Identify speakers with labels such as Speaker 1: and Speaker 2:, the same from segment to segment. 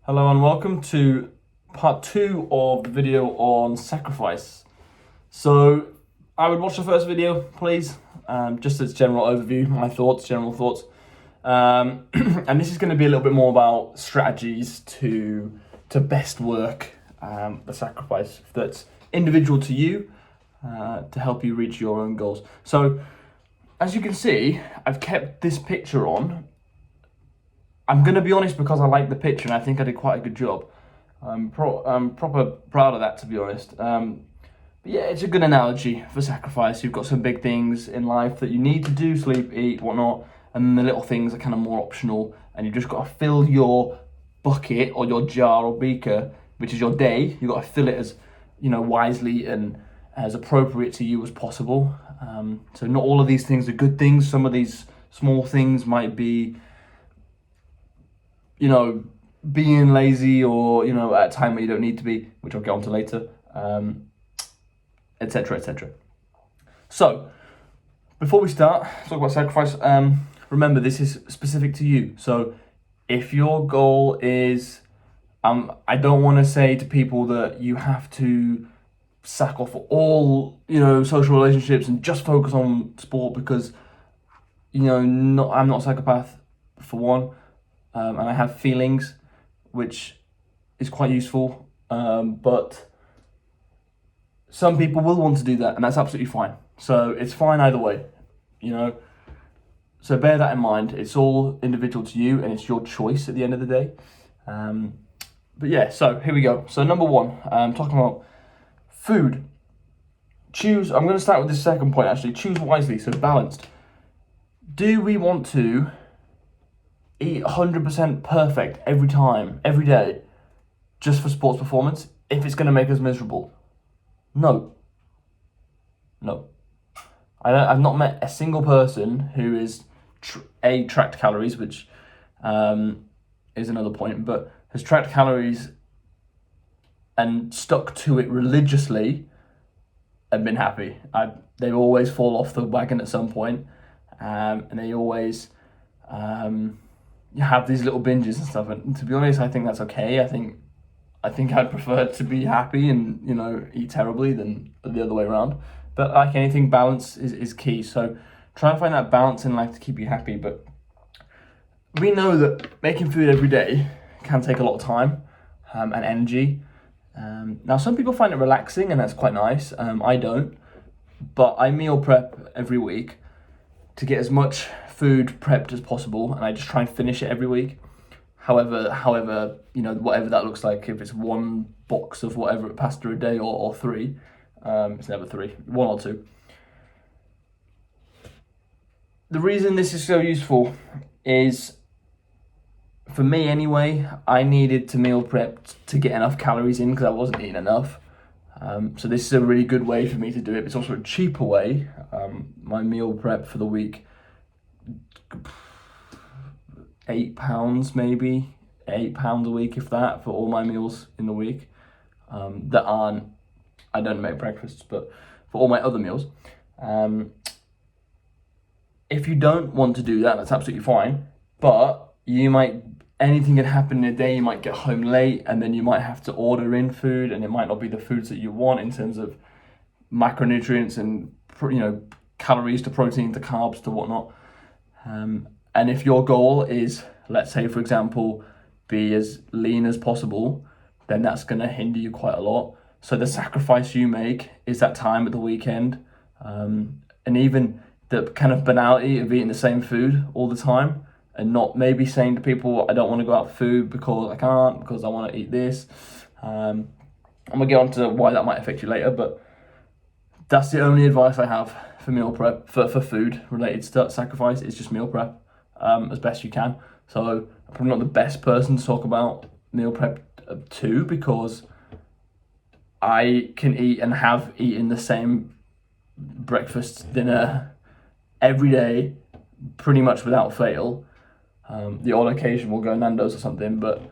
Speaker 1: Hello and welcome to part 2 of the video on sacrifice. So I would watch the first video, please, just as general overview, my thoughts, general thoughts. And this is going to be a little bit more about strategies to best work the sacrifice that's individual to you to help you reach your own goals. So as you can see, I've kept this picture on. I'm going to be honest because I like the picture and I think I did quite a good job. I'm proper proud of that, to be honest. But yeah, it's a good analogy for sacrifice. You've got some big things in life that you need to do, sleep, eat, whatnot, and then the little things are kind of more optional, and you've just got to fill your bucket or your jar or beaker, which is your day. You've got to fill it as, wisely and as appropriate to you as possible. So not all of these things are good things. Some of these small things might be being lazy or, at a time where you don't need to be, which I'll get onto later, etc., etc. So, before we start, talk about sacrifice, remember this is specific to you. So, if your goal is, I don't want to say to people that you have to sack off all, social relationships and just focus on sport because, I'm not a psychopath, for one. And I have feelings, which is quite useful, but some people will want to do that, and that's absolutely fine. So it's fine either way, So bear that in mind. It's all individual to you, and it's your choice at the end of the day. But yeah, so here we go. So number one, talking about food. I'm going to start with the second point, actually. Choose wisely, so balanced. Do we want to eat 100% perfect every time, every day, just for sports performance, if it's going to make us miserable? No. I've not met a single person who is tracked calories, which is another point, but has tracked calories and stuck to it religiously and been happy. They always fall off the wagon at some point, and they always you have these little binges and stuff, and to be honest, I think that's okay. I think I'd prefer to be happy and eat terribly than the other way around. But like anything, balance is key. So try and find that balance in life to keep you happy. But we know that making food every day can take a lot of time and energy. Now some people find it relaxing and that's quite nice. I don't, but I meal prep every week to get as much food prepped as possible, and I just try and finish it every week. However, whatever that looks like, if it's one box of whatever pasta a day or three, it's never three, one or two. The reason this is so useful is, for me anyway, I needed to meal prep to get enough calories in because I wasn't eating enough. So this is a really good way for me to do it. It's also a cheaper way. My meal prep for the week, £8 maybe, £8 a week, if that, for all my meals in the week. I don't make breakfasts, but for all my other meals. If you don't want to do that, that's absolutely fine. But anything can happen in a day. You might get home late, and then you might have to order in food, and it might not be the foods that you want in terms of macronutrients and calories to protein to carbs to whatnot. And if your goal is, let's say, for example, be as lean as possible, then that's going to hinder you quite a lot. So the sacrifice you make is that time at the weekend, and even the kind of banality of eating the same food all the time, and not maybe saying to people, I don't want to go out for food because I can't, because I want to eat this. I'm going to get on to why that might affect you later, but that's the only advice I have for meal prep, for food related to sacrifice. It's just meal prep as best you can. So I'm probably not the best person to talk about meal prep too, because I can eat and have eaten the same breakfast, dinner every day, pretty much without fail. The odd occasion we'll go Nando's or something, but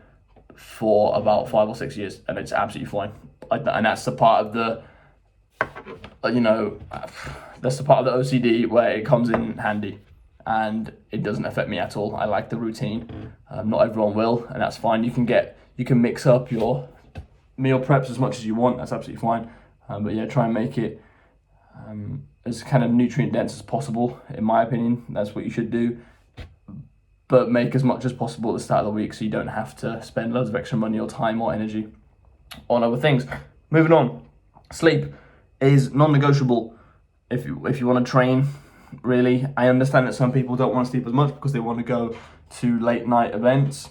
Speaker 1: for about 5 or 6 years, and it's absolutely fine. And that's the part of the, that's the part of the OCD where it comes in handy, and it doesn't affect me at all. I like the routine. Not everyone will, and that's fine. You You can mix up your meal preps as much as you want. That's absolutely fine. But yeah, try and make it as kind of nutrient dense as possible. In my opinion, that's what you should do. But make as much as possible at the start of the week so you don't have to spend loads of extra money or time or energy on other things. Moving on, sleep is non-negotiable if you want to train. Really, I understand that some people don't want to sleep as much because they want to go to late night events,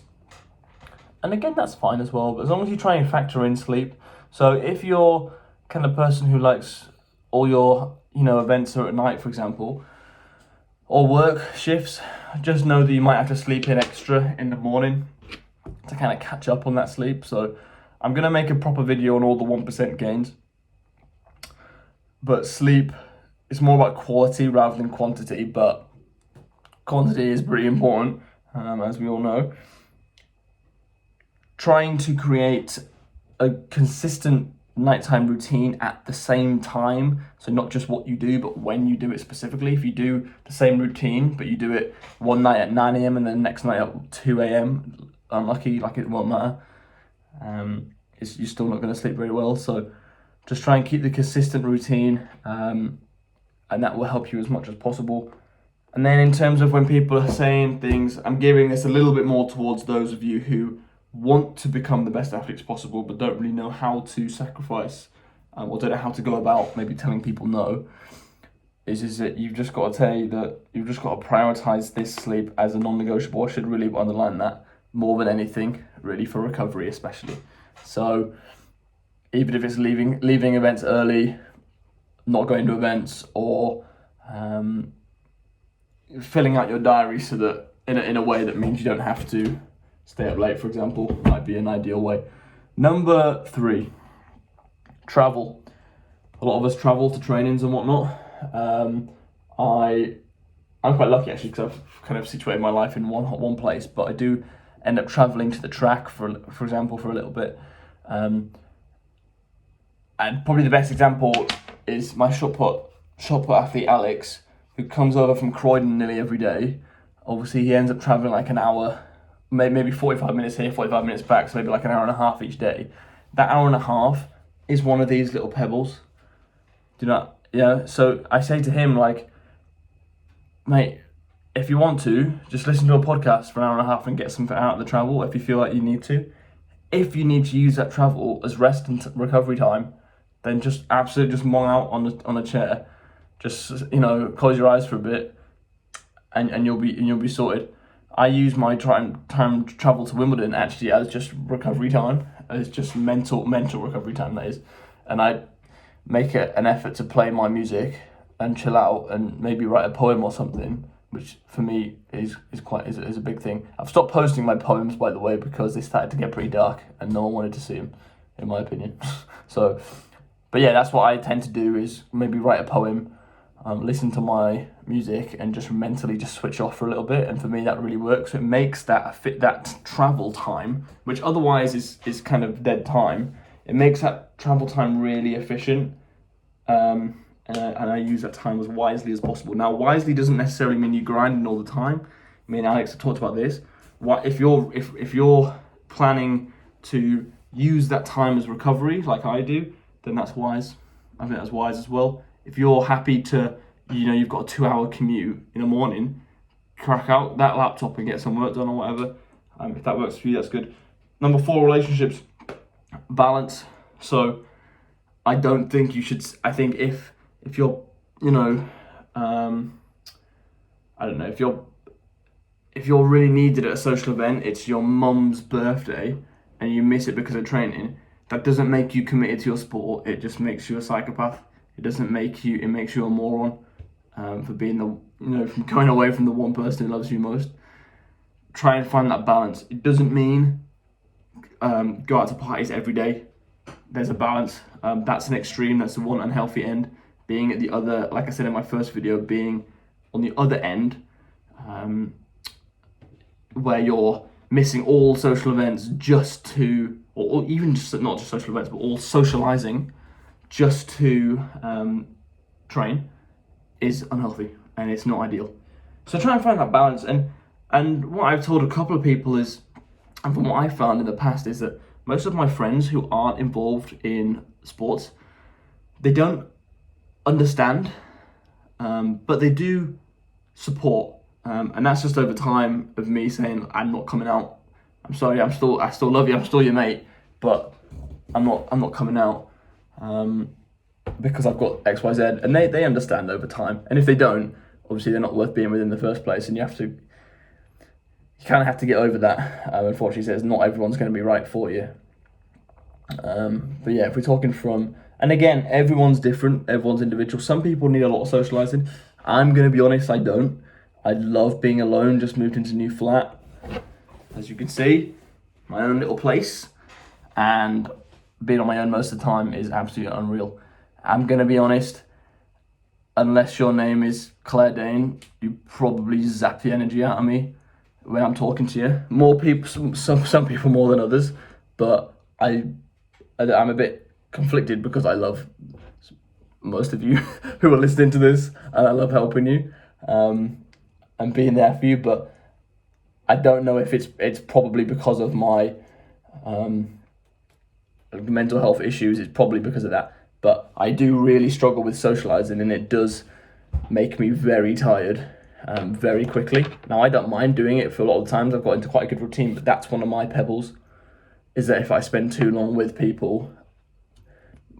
Speaker 1: and again, that's fine as well. But as long as you try and factor in sleep, so if you're kind of person who likes all your events are at night, for example, or work shifts, just know that you might have to sleep in extra in the morning to kind of catch up on that sleep. So I'm gonna make a proper video on all the 1% gains, but sleep, it's more about quality rather than quantity, but quantity is pretty important, as we all know. Trying to create a consistent nighttime routine at the same time, so not just what you do, but when you do it specifically. If you do the same routine, but you do it one night at 9 a.m. and then the next night at 2 a.m., unlucky, like it won't matter. You're still not going to sleep very well, so just try and keep the consistent routine, and that will help you as much as possible. And then in terms of when people are saying things, I'm giving this a little bit more towards those of you who want to become the best athletes possible but don't really know how to sacrifice, or don't know how to go about maybe telling people no, is that you've just got to tell you that you've just got to prioritize this sleep as a non-negotiable. I should really underline that more than anything, really, for recovery especially. So even if it's leaving events early, not going to events, or filling out your diary so that in a way that means you don't have to stay up late, for example, might be an ideal way. Number 3, travel. A lot of us travel to trainings and whatnot. I'm quite lucky actually because I've kind of situated my life in one place, but I do end up traveling to the track for example for a little bit. And probably the best example is my shot put athlete Alex, who comes over from Croydon nearly every day. Obviously, he ends up traveling like an hour, maybe 45 minutes here, 45 minutes back, so maybe like an hour and a half each day. That hour and a half is one of these little pebbles. So I say to him, like, mate, if you want to, just listen to a podcast for an hour and a half and get something out of the travel if you feel like you need to. If you need to use that travel as rest and recovery time, then just absolutely just mong out on a chair. Just, close your eyes for a bit and you'll be sorted. I use my time travel to Wimbledon actually as just recovery time, as just mental recovery time, that is. And I make an effort to play my music and chill out and maybe write a poem or something, which for me is a big thing. I've stopped posting my poems, by the way, because they started to get pretty dark and no one wanted to see them, in my opinion. But yeah, that's what I tend to do, is maybe write a poem, listen to my music, and just mentally just switch off for a little bit. And for me, that really works. It makes that travel time, which otherwise is kind of dead time, it makes that travel time really efficient. And I use that time as wisely as possible. Now, wisely doesn't necessarily mean you grinding all the time. Me and Alex have talked about this. If you're planning to use that time as recovery, like I do, then that's wise. I think that's wise as well. If you're happy to, you've got a 2-hour commute in the morning, crack out that laptop and get some work done or whatever. If that works for you, that's good. Number 4, relationships. Balance. So I don't think you should, I think if you're, I don't know, if you're really needed at a social event, it's your mum's birthday, and you miss it because of training, that doesn't make you committed to your sport. It just makes you a psychopath. It makes you a moron, for being from going away from the one person who loves you most. Try and find that balance. It doesn't mean go out to parties every day. There's a balance. That's an extreme. That's the one unhealthy end. Being at the other, like I said in my first video, being on the other end, where you're missing all social events just to, or even just not just social events, but all socializing just to train, is unhealthy and it's not ideal. So try and find that balance. And what I've told a couple of people is, And from what I found in the past is that most of my friends who aren't involved in sports, they don't understand, but they do support. And that's just over time of me saying, I'm not coming out. I'm sorry, I still love you, I'm still your mate, but I'm not coming out because I've got X, Y, Z, and they understand over time. And if they don't, obviously they're not worth being with in the first place, and you kind of have to get over that. Unfortunately, says not everyone's going to be right for you. But yeah, if we're talking from, and again, everyone's different, everyone's individual. Some people need a lot of socializing. I'm going to be honest, I don't. I love being alone, just moved into a new flat. As you can see, my own little place, and being on my own most of the time is absolutely unreal. I'm going to be honest, unless your name is Claire Dane, you probably zap the energy out of me when I'm talking to you. More people, some people more than others, but I'm a bit conflicted because I love most of you who are listening to this, and I love helping you and being there for you, but I don't know if it's probably because of my mental health issues. It's probably because of that, but I do really struggle with socializing, and it does make me very tired very quickly. Now, I don't mind doing it for a lot of times. I've got into quite a good routine, but that's one of my pebbles, is that if I spend too long with people,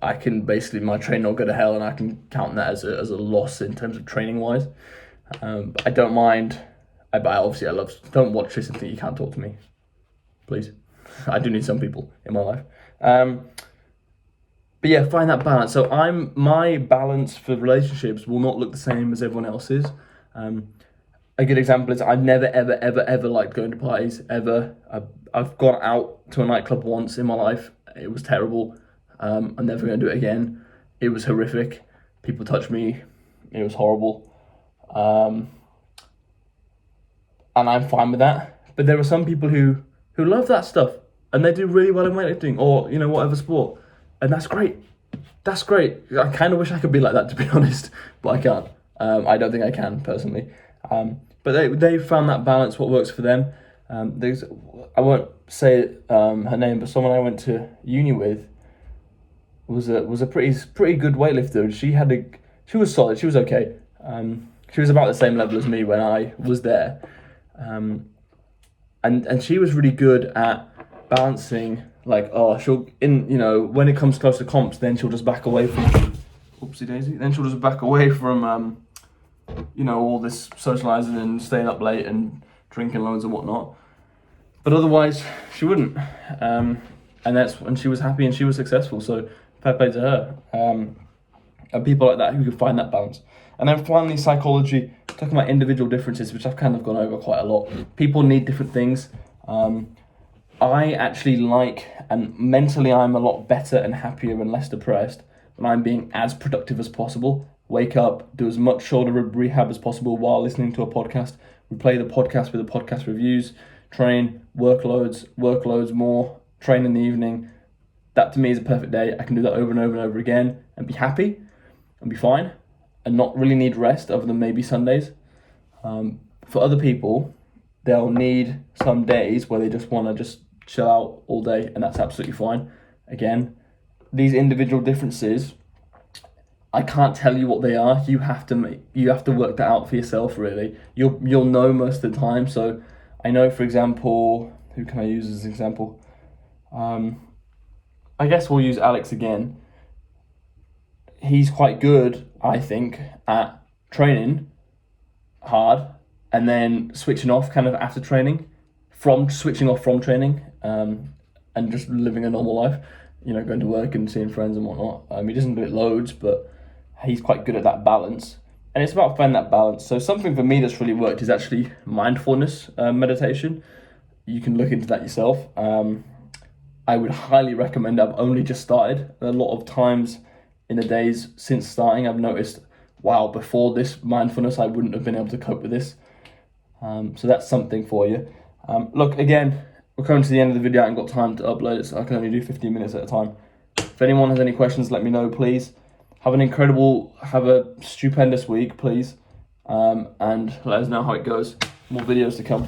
Speaker 1: I can basically, my training will go to hell, and I can count that as a loss in terms of training wise. I don't mind. I love, don't watch this and think you can't talk to me, please. I do need some people in my life. But yeah, find that balance. So my balance for relationships will not look the same as everyone else's. A good example is I've never, ever, ever, ever liked going to parties, ever. I've gone out to a nightclub once in my life. It was terrible. I'm never going to do it again. It was horrific. People touched me. It was horrible. And I'm fine with that. But there are some people who love that stuff, and they do really well in weightlifting or, whatever sport. And that's great. That's great. I kind of wish I could be like that, to be honest, but I can't. I don't think I can, personally. But they found that balance, what works for them. I won't say her name, but someone I went to uni with was a pretty good weightlifter. She was solid. She was okay. She was about the same level as me when I was there, and she was really good at balancing. Like, when it comes close to comps, then she'll just back away from. Oopsie daisy. Then she'll just back away from all this socializing and staying up late and drinking loads and whatnot. But otherwise, she wouldn't. And she was happy and she was successful. So fair play to her. And people like that who can find that balance. And then finally, psychology, talking about individual differences, which I've kind of gone over quite a lot. People need different things. I actually and mentally I'm a lot better and happier and less depressed when I'm being as productive as possible. Wake up, do as much shoulder rehab as possible while listening to a podcast. Replay the podcast with the podcast reviews, train, workloads more, train in the evening. That to me is a perfect day. I can do that over and over and over again and be happy and be fine and not really need rest other than maybe Sundays. For other people, they'll need some days where they just want to just chill out all day, and that's absolutely fine. Again, these individual differences, I can't tell you what they are. You have to work that out for yourself, really. You'll know most of the time. So I know, for example, who can I use as an example? I guess we'll use Alex again. He's quite good, I think, at training hard and then switching off kind of after training, from training, and just living a normal life, going to work and seeing friends and whatnot. He doesn't do it loads, but he's quite good at that balance. And it's about finding that balance. So something for me that's really worked is actually mindfulness meditation. You can look into that yourself. I would highly recommend. I've only just started. A lot of times in the days since starting, I've noticed, wow, before this mindfulness, I wouldn't have been able to cope with this. So that's something for you. Look, again, we're coming to the end of the video. I haven't got time to upload it, so I can only do 15 minutes at a time. If anyone has any questions, let me know, please. Have a stupendous week, please. And let us know how it goes. More videos to come.